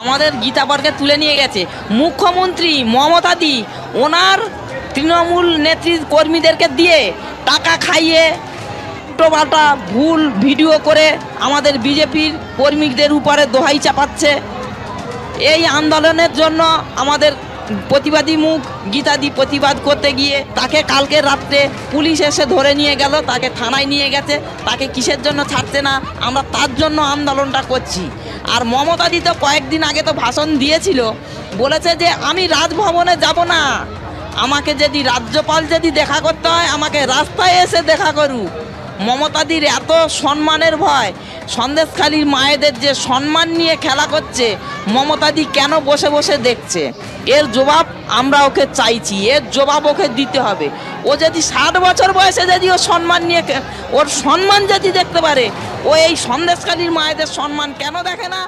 আমাদের গীতাবরকে তুলে নিয়ে গেছে মুখ্যমন্ত্রী মমতা দি, ওনার তৃণমূল নেত্রী কর্মীদেরকে দিয়ে টাকা খাইয়ে টোপাটা ভুল ভিডিও করে আমাদের বিজেপির কর্মীদের উপরে দোহাই চাপাচ্ছে। এই আন্দোলনের জন্য আমাদের প্রতিবাদী মুখ গীতাদি প্রতিবাদ করতে গিয়ে তাকে কালকে রাত্রে পুলিশ এসে ধরে নিয়ে গেল, তাকে থানায় নিয়ে গেছে। তাকে কিসের জন্য ছাড়ছে না, আমরা তার জন্য আন্দোলনটা করছি। আর মমতাদি তো কয়েকদিন আগে তো ভাষণ দিয়েছিল, বলেছে যে আমি রাজভবনে যাব না, আমাকে যদি রাজ্যপাল যদি দেখা করতে হয় আমাকে রাস্তায় এসে দেখা করুক। মমতাদির এত সম্মানের ভয়, সন্দেশখালীর মায়েদের যে সম্মান নিয়ে খেলা করছে, মমতাদি কেন বসে বসে দেখছে? এর জবাব আমরা ওকে চাইছি, এর জবাব ওকে দিতে হবে। ও যদি 60 বছর বয়সে যদি ও সম্মান নিয়ে ওর সম্মান যদি দেখতে পারে, ও এই সন্দেশখালীর মায়েদের সম্মান কেন দেখে না?